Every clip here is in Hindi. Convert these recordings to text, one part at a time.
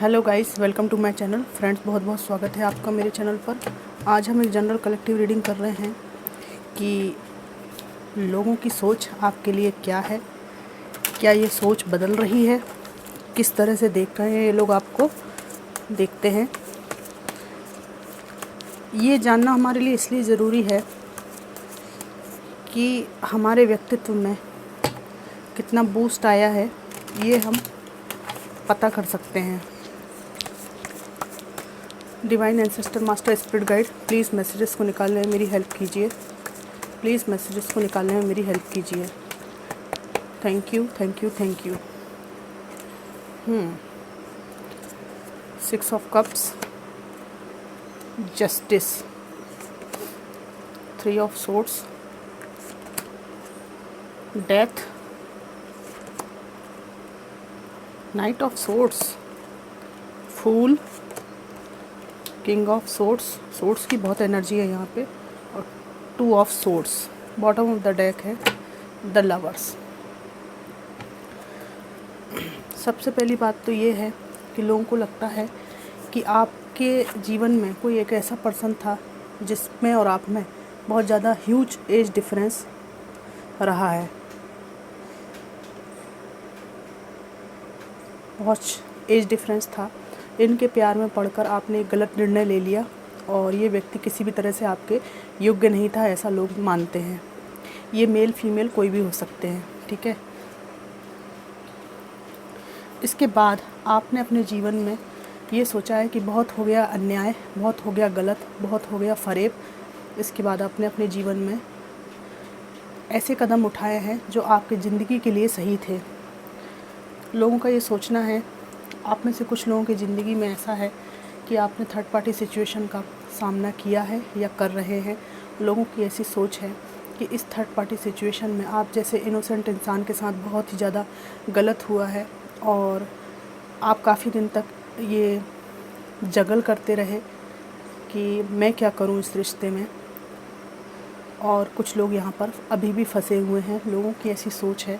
Hello guys, welcome to my channel. Friends, बहुत बहुत स्वागत है आपका मेरे चैनल पर। आज हम एक जनरल कलेक्टिव रीडिंग कर रहे हैं कि लोगों की सोच आपके लिए क्या है, क्या ये सोच बदल रही है, किस तरह से देख रहे हैं ये लोग आपको देखते हैं। ये जानना हमारे लिए इसलिए ज़रूरी है कि हमारे व्यक्तित्व में कितना बूस्ट आया है, ये हम पता कर सकते हैं। Divine ancestor, master, spirit guide, please messages को निकालने में मेरी हेल्प कीजिए। प्लीज़ मैसेजेस को निकालने में मेरी हेल्प कीजिए। Thank you, thank you, thank you. 6 of cups, justice, 3 of swords, death, knight of swords, fool, king of swords. Swords की बहुत एनर्जी है यहाँ पे। और 2 of swords. Bottom of the deck है द लवर्स। सबसे पहली बात तो ये है कि लोगों को लगता है कि आपके जीवन में कोई एक ऐसा पर्सन था जिसमें और आप में बहुत ज़्यादा ह्यूज एज डिफरेंस रहा है। बहुत एज डिफरेंस था। इनके प्यार में पड़कर आपने एक गलत निर्णय ले लिया और ये व्यक्ति किसी भी तरह से आपके योग्य नहीं था, ऐसा लोग मानते हैं। ये मेल फीमेल कोई भी हो सकते हैं, ठीक है। इसके बाद आपने अपने जीवन में ये सोचा है कि बहुत हो गया अन्याय, बहुत हो गया गलत, बहुत हो गया फरेब। इसके बाद आपने अपने जीवन में ऐसे कदम उठाए हैं जो आपकी ज़िंदगी के लिए सही थे। लोगों का ये सोचना है, आप में से कुछ लोगों की ज़िंदगी में ऐसा है कि आपने थर्ड पार्टी सिचुएशन का सामना किया है या कर रहे हैं। लोगों की ऐसी सोच है कि इस थर्ड पार्टी सिचुएशन में आप जैसे इनोसेंट इंसान के साथ बहुत ही ज़्यादा गलत हुआ है और आप काफ़ी दिन तक ये जगल करते रहे कि मैं क्या करूं इस रिश्ते में। और कुछ लोग यहाँ पर अभी भी फंसे हुए हैं। लोगों की ऐसी सोच है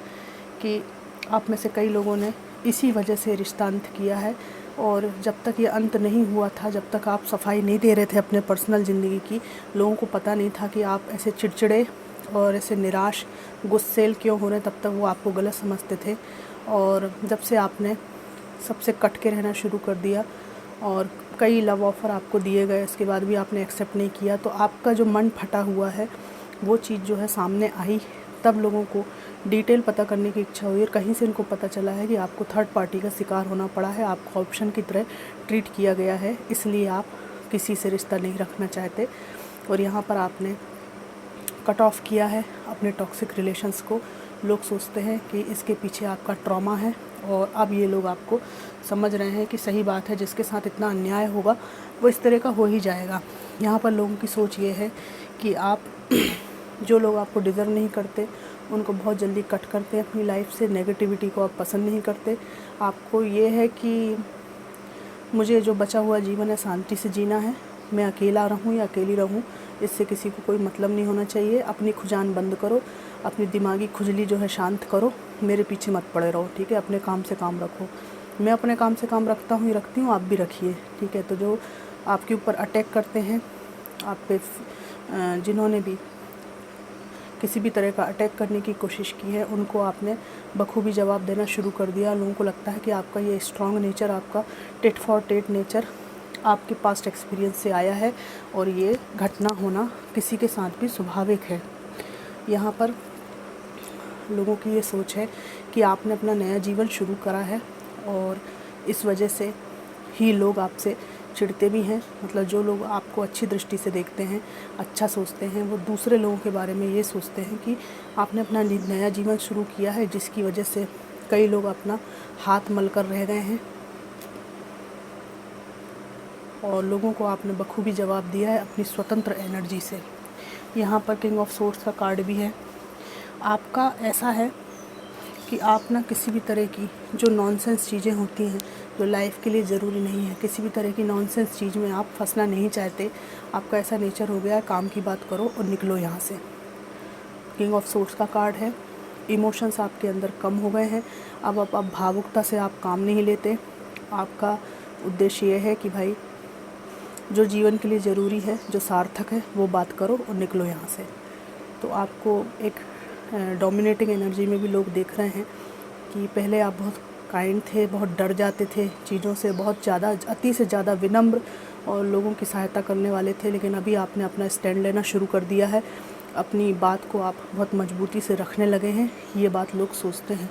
कि आप में से कई लोगों ने इसी वजह से रिश्ता अंत किया है और जब तक ये अंत नहीं हुआ था, जब तक आप सफाई नहीं दे रहे थे अपने पर्सनल ज़िंदगी की, लोगों को पता नहीं था कि आप ऐसे चिड़चिड़े और ऐसे निराश, गुस्सैल क्यों हो रहे हैं। तब तक वो आपको गलत समझते थे। और जब से आपने सबसे कट के रहना शुरू कर दिया और कई लव ऑफ़र आपको दिए गए, इसके बाद भी आपने एक्सेप्ट नहीं किया, तो आपका जो मन फटा हुआ है वो चीज़ जो है सामने आई। तब लोगों को डिटेल पता करने की इच्छा हुई और कहीं से इनको पता चला है कि आपको थर्ड पार्टी का शिकार होना पड़ा है, आपको ऑप्शन की तरह ट्रीट किया गया है, इसलिए आप किसी से रिश्ता नहीं रखना चाहते। और यहाँ पर आपने कट ऑफ किया है अपने टॉक्सिक रिलेशंस को। लोग सोचते हैं कि इसके पीछे आपका ट्रॉमा है और अब ये लोग आपको समझ रहे हैं कि सही बात है, जिसके साथ इतना अन्याय होगा वो इस तरह का हो ही जाएगा। यहाँ पर लोगों की सोच ये है कि आप जो लोग आपको डिज़र्व नहीं करते उनको बहुत जल्दी कट करते हैं अपनी लाइफ से। नेगेटिविटी को आप पसंद नहीं करते। आपको ये है कि मुझे जो बचा हुआ जीवन है शांति से जीना है, मैं अकेला रहूं या अकेली रहूं, इससे किसी को कोई मतलब नहीं होना चाहिए। अपनी खुजान बंद करो, अपनी दिमागी खुजली जो है शांत करो, मेरे पीछे मत पड़े रहो, ठीक है। अपने काम से काम रखो। मैं अपने काम से काम रखता हूँ, रखती हूँ, आप भी रखिए, ठीक है। तो जो आपके ऊपर अटैक करते हैं, आप पे जिन्होंने भी किसी भी तरह का अटैक करने की कोशिश की है, उनको आपने बखूबी जवाब देना शुरू कर दिया। लोगों को लगता है कि आपका ये स्ट्रॉन्ग नेचर, आपका टिट फॉर टेट नेचर आपके पास्ट एक्सपीरियंस से आया है और ये घटना होना किसी के साथ भी स्वाभाविक है। यहाँ पर लोगों की ये सोच है कि आपने अपना नया जीवन शुरू करा है और इस वजह से ही लोग आपसे चिढ़ते भी हैं। मतलब जो लोग आपको अच्छी दृष्टि से देखते हैं, अच्छा सोचते हैं, वो दूसरे लोगों के बारे में ये सोचते हैं कि आपने अपना नया जीवन शुरू किया है, जिसकी वजह से कई लोग अपना हाथ मल कर रह गए हैं और लोगों को आपने बखूबी जवाब दिया है अपनी स्वतंत्र एनर्जी से। यहाँ पर किंग ऑफ सोर्ड्स का कार्ड भी है। आपका ऐसा है कि आप ना किसी भी तरह की जो नॉनसेंस चीज़ें होती हैं जो लाइफ के लिए ज़रूरी नहीं है, किसी भी तरह की नॉनसेंस चीज़ में आप फंसना नहीं चाहते। आपका ऐसा नेचर हो गया है, काम की बात करो और निकलो यहाँ से। किंग ऑफ सोर्ड्स का कार्ड है। इमोशंस आपके अंदर कम हो गए हैं। अब आप भावुकता से आप काम नहीं लेते। आपका उद्देश्य ये है कि भाई जो जीवन के लिए ज़रूरी है, जो सार्थक है, वो बात करो और निकलो यहाँ से। तो आपको एक डोमिनेटिंग एनर्जी में भी लोग देख रहे हैं कि पहले आप बहुत काइंड थे, बहुत डर जाते थे चीज़ों से, बहुत ज़्यादा, अति से ज़्यादा विनम्र और लोगों की सहायता करने वाले थे, लेकिन अभी आपने अपना स्टैंड लेना शुरू कर दिया है। अपनी बात को आप बहुत मजबूती से रखने लगे हैं, ये बात लोग सोचते हैं।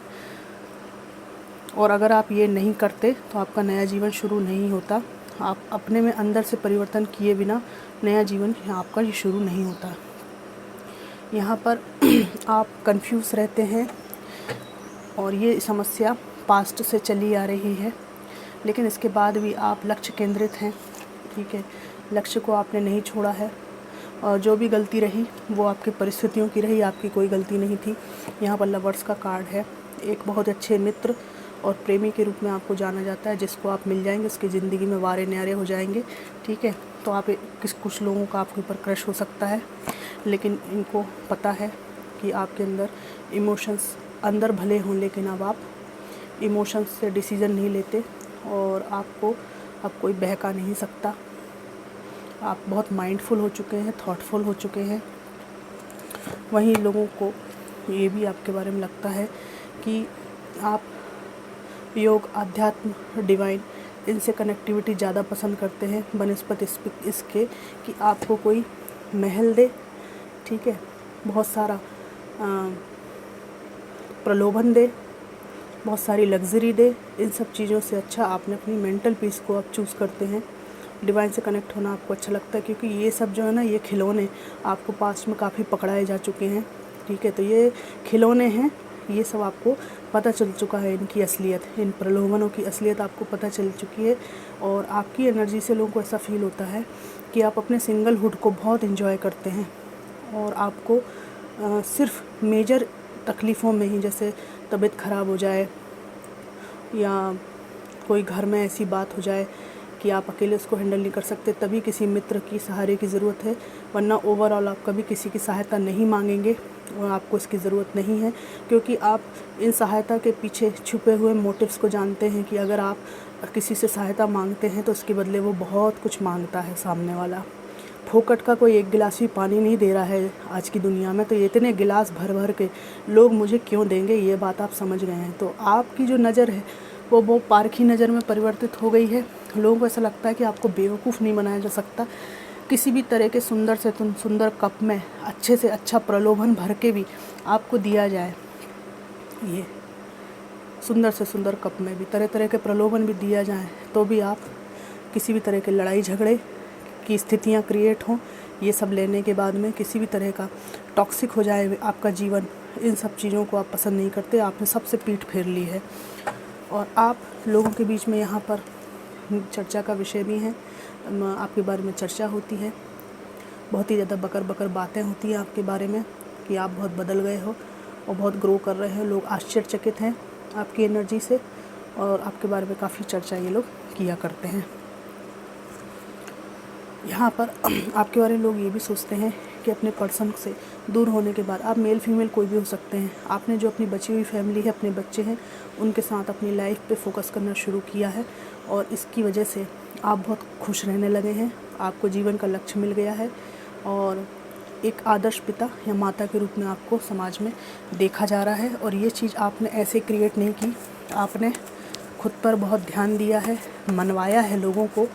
और अगर आप ये नहीं करते तो आपका नया जीवन शुरू नहीं होता। आप अपने में अंदर से परिवर्तन किए बिना नया जीवन आपका ये शुरू नहीं होता। यहाँ पर आप कंफ्यूज रहते हैं और ये समस्या पास्ट से चली आ रही है, लेकिन इसके बाद भी आप लक्ष्य केंद्रित हैं, ठीक है। लक्ष्य को आपने नहीं छोड़ा है और जो भी गलती रही वो आपकी परिस्थितियों की रही, आपकी कोई गलती नहीं थी। यहाँ पर लवर्स का कार्ड है। एक बहुत अच्छे मित्र और प्रेमी के रूप में आपको जाना जाता है, जिसको आप मिल जाएंगे, उसकी ज़िंदगी में वारे न्यारे हो जाएंगे, ठीक है। तो आप कुछ लोगों का आपके ऊपर क्रश हो सकता है, लेकिन इनको पता है कि आपके अंदर इमोशंस अंदर भले हों, लेकिन अब आप इमोशंस से डिसीज़न नहीं लेते और आपको अब कोई बहका नहीं सकता। आप बहुत माइंडफुल हो चुके हैं, थॉटफुल हो चुके हैं। वहीं लोगों को ये भी आपके बारे में लगता है कि आप योग, अध्यात्म, डिवाइन, इनसे कनेक्टिविटी ज़्यादा पसंद करते हैं बनस्पत इसके कि आपको कोई महल दे, ठीक है, बहुत सारा प्रलोभन दे, बहुत सारी लग्जरी दे। इन सब चीज़ों से अच्छा आपने अपनी मेंटल पीस को आप चूज़ करते हैं। डिवाइन से कनेक्ट होना आपको अच्छा लगता है, क्योंकि ये सब जो है ना, ये खिलौने आपको पास्ट में काफ़ी पकड़ाए जा चुके हैं, ठीक है। तो ये खिलौने हैं, ये सब आपको पता चल चुका है, इनकी असलियत, इन प्रलोभनों की असलियत आपको पता चल चुकी है। और आपकी एनर्जी से लोगों को ऐसा फील होता है कि आप अपने सिंगलहुड को बहुत एंजॉय करते हैं और आपको सिर्फ मेजर तकलीफ़ों में ही, जैसे तबीयत ख़राब हो जाए या कोई घर में ऐसी बात हो जाए कि आप अकेले उसको हैंडल नहीं कर सकते, तभी किसी मित्र की सहारे की ज़रूरत है, वरना ओवरऑल आप कभी किसी की सहायता नहीं मांगेंगे और आपको इसकी ज़रूरत नहीं है, क्योंकि आप इन सहायता के पीछे छुपे हुए मोटिव्स को जानते हैं कि अगर आप किसी से सहायता मांगते हैं तो उसके बदले वो बहुत कुछ मांगता है सामने वाला। फोकट का कोई एक गिलास भी पानी नहीं दे रहा है आज की दुनिया में, तो ये इतने गिलास भर भर के लोग मुझे क्यों देंगे, ये बात आप समझ गए हैं। तो आपकी जो नज़र है वो पारखी नज़र में परिवर्तित हो गई है। लोगों को ऐसा लगता है कि आपको बेवकूफ़ नहीं बनाया जा सकता। किसी भी तरह के सुंदर से सुंदर कप में अच्छे से अच्छा प्रलोभन भर के भी आपको दिया जाए, ये सुंदर से सुंदर कप में भी तरह तरह के प्रलोभन भी दिया जाए, तो भी आप किसी भी तरह के लड़ाई झगड़े की स्थितियां क्रिएट हों, ये सब लेने के बाद में किसी भी तरह का टॉक्सिक हो जाए आपका जीवन, इन सब चीज़ों को आप पसंद नहीं करते। आपने सबसे पीठ फेर ली है और आप लोगों के बीच में यहाँ पर चर्चा का विषय भी है। आपके बारे में चर्चा होती है, बहुत ही ज़्यादा बकर बकर बातें होती हैं आपके बारे में कि आप बहुत बदल गए हो और बहुत ग्रो कर रहे हो। लोग आश्चर्यचकित हैं आपकी एनर्जी से और आपके बारे में काफ़ी चर्चा ये लोग किया करते हैं। यहाँ पर आपके बारे में लोग ये भी सोचते हैं कि अपने पर्सन से दूर होने के बाद, आप मेल फीमेल कोई भी हो सकते हैं, आपने जो अपनी बची हुई फैमिली है, अपने बच्चे हैं, उनके साथ अपनी लाइफ पे फोकस करना शुरू किया है और इसकी वजह से आप बहुत खुश रहने लगे हैं। आपको जीवन का लक्ष्य मिल गया है और एक आदर्श पिता या माता के रूप में आपको समाज में देखा जा रहा है। और ये चीज़ आपने ऐसे क्रिएट नहीं की, आपने खुद पर बहुत ध्यान दिया है, मनवाया है लोगों को।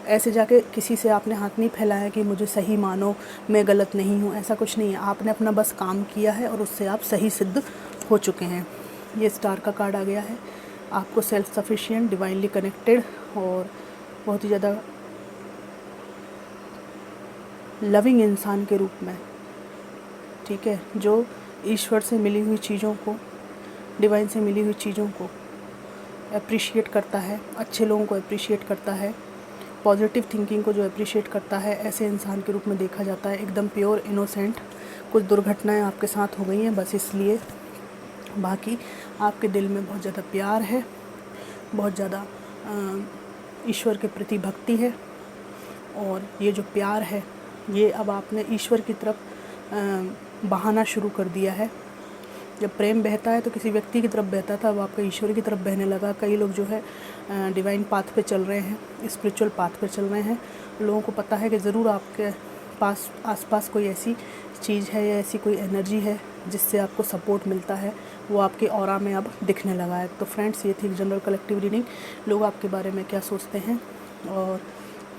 ऐसे जाके किसी से आपने हाथ नहीं फैलाया कि मुझे सही मानो, मैं गलत नहीं हूँ, ऐसा कुछ नहीं है। आपने अपना बस काम किया है और उससे आप सही सिद्ध हो चुके हैं। ये स्टार का कार्ड आ गया है। आपको सेल्फ सफिशिएंट, डिवाइनली कनेक्टेड और बहुत ही ज़्यादा लविंग इंसान के रूप में, ठीक है, जो ईश्वर से मिली हुई चीज़ों को, डिवाइन से मिली हुई चीज़ों को अप्रिशिएट करता है, अच्छे लोगों को अप्रिशिएट करता है, पॉजिटिव थिंकिंग को जो अप्रिशिएट करता है, ऐसे इंसान के रूप में देखा जाता है। एकदम प्योर, इनोसेंट। कुछ दुर्घटनाएं आपके साथ हो गई हैं बस इसलिए, बाकी आपके दिल में बहुत ज़्यादा प्यार है, बहुत ज़्यादा ईश्वर के प्रति भक्ति है। और ये जो प्यार है ये अब आपने ईश्वर की तरफ बहाना शुरू कर दिया है। जब प्रेम बहता है तो किसी व्यक्ति की तरफ बहता था, अब आपका ईश्वर की तरफ बहने लगा। कई लोग जो है डिवाइन पाथ पे चल रहे हैं, स्पिरिचुअल पाथ पे चल रहे हैं। लोगों को पता है कि ज़रूर आपके पास आसपास कोई ऐसी चीज़ है या ऐसी कोई एनर्जी है जिससे आपको सपोर्ट मिलता है, वो आपके ऑरा में अब दिखने लगा है। तो फ्रेंड्स, ये थी जनरल कलेक्टिव रीडिंग। लोग आपके बारे में क्या सोचते हैं और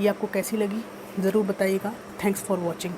ये आपको कैसी लगी ज़रूर बताइएगा। Thanks for watching.